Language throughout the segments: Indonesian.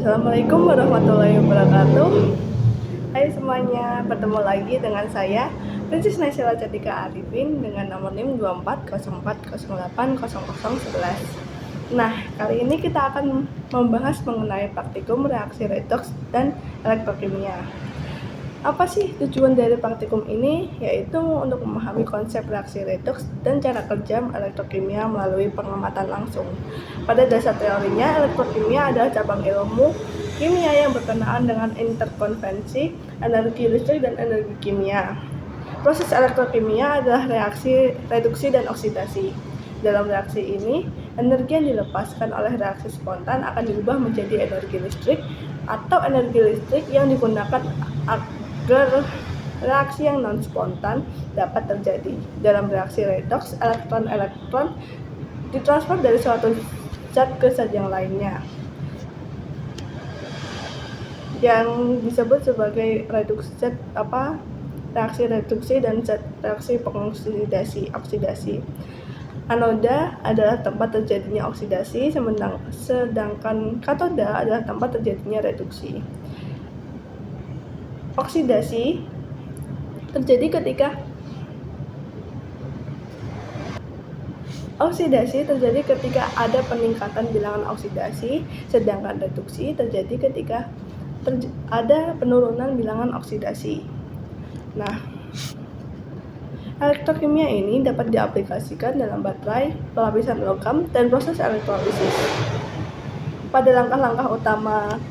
Assalamualaikum warahmatullahi wabarakatuh. Hai semuanya, bertemu lagi dengan saya Princess Naysila Cantika Arifin dengan nomor NIM 2404080011. Nah, kali ini kita akan membahas mengenai praktikum reaksi redoks dan elektrokimia. Apa sih tujuan dari praktikum ini? Yaitu untuk memahami konsep reaksi redoks dan cara kerja elektrokimia melalui pengamatan langsung. Pada dasar teorinya, elektrokimia adalah cabang ilmu kimia yang berkenaan dengan interkonvensi, energi listrik, dan energi kimia. Proses elektrokimia adalah reaksi reduksi dan oksidasi. Dalam reaksi ini, energi yang dilepaskan oleh reaksi spontan akan diubah menjadi energi listrik atau energi listrik yang digunakan agar reaksi yang non-spontan dapat terjadi. Dalam reaksi redoks, elektron-elektron ditransfer dari suatu zat ke zat yang lainnya, yang disebut sebagai reaksi reduksi dan reaksi oksidasi. Anoda adalah tempat terjadinya oksidasi, sedangkan katoda adalah tempat terjadinya reduksi. Oksidasi terjadi ketika ada peningkatan bilangan oksidasi, sedangkan reduksi terjadi ketika ada penurunan bilangan oksidasi. Nah, elektrokimia ini dapat diaplikasikan dalam baterai, pelapisan logam, dan proses elektrolisis. Pada langkah-langkah utama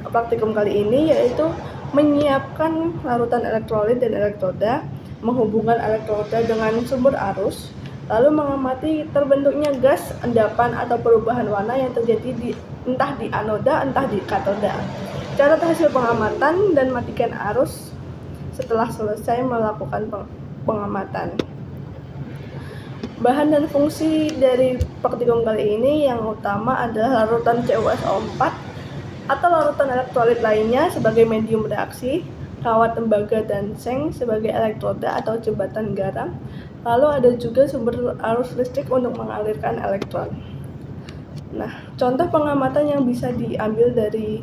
praktikum kali ini yaitu menyiapkan larutan elektrolit dan elektroda, menghubungkan elektroda dengan sumber arus, lalu mengamati terbentuknya gas, endapan, atau perubahan warna yang terjadi entah di anoda entah di katoda. Catat hasil pengamatan dan matikan arus setelah selesai melakukan pengamatan. Bahan dan fungsi dari praktikum kali ini yang utama adalah larutan CuSO4 atau larutan elektrolit lainnya sebagai medium reaksi, kawat tembaga dan seng sebagai elektroda atau jembatan garam. Lalu ada juga sumber arus listrik untuk mengalirkan elektron. Nah, contoh pengamatan yang bisa diambil dari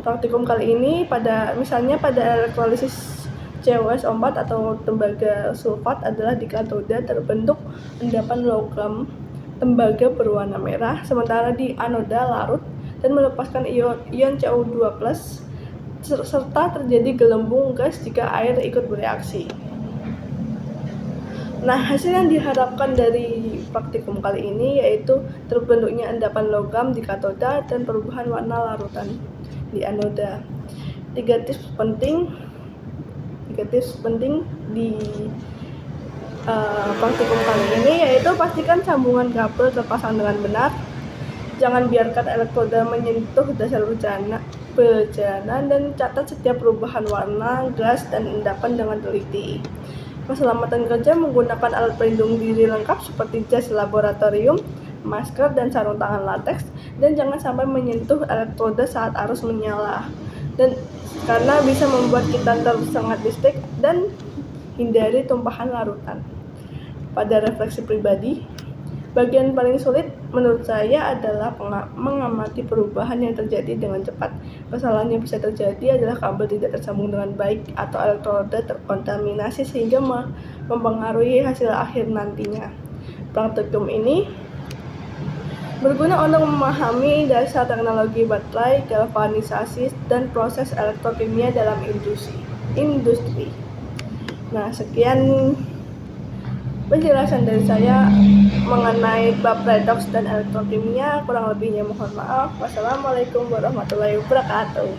praktikum kali ini misalnya pada elektrolisis CuSO4 atau tembaga sulfat adalah di katoda terbentuk endapan logam tembaga berwarna merah, sementara di anoda larut dan melepaskan ion Cu2+, serta terjadi gelembung gas jika air ikut bereaksi. Nah, hasil yang diharapkan dari praktikum kali ini yaitu terbentuknya endapan logam di katoda dan perubahan warna larutan di anoda. Tiga tips penting di praktikum kali ini yaitu pastikan sambungan kabel terpasang dengan benar, jangan biarkan elektroda menyentuh dasar bejana, dan catat setiap perubahan warna, gas, dan endapan dengan teliti. Keselamatan kerja menggunakan alat pelindung diri lengkap seperti jas laboratorium, masker, dan sarung tangan lateks, dan jangan sampai menyentuh elektroda saat arus menyala, dan karena bisa membuat kita tersengat listrik, dan hindari tumpahan larutan. Pada refleksi pribadi, bagian paling sulit menurut saya adalah mengamati perubahan yang terjadi dengan cepat. Kesalahan yang bisa terjadi adalah kabel tidak tersambung dengan baik atau elektroda terkontaminasi sehingga mempengaruhi hasil akhir nantinya. Praktikum ini berguna untuk memahami dasar teknologi baterai, galvanisasi, dan proses elektrokimia dalam industri. Nah, sekian penjelasan dari saya mengenai bab redoks dan elektrokimia. Kurang lebihnya mohon maaf. Wassalamualaikum warahmatullahi wabarakatuh.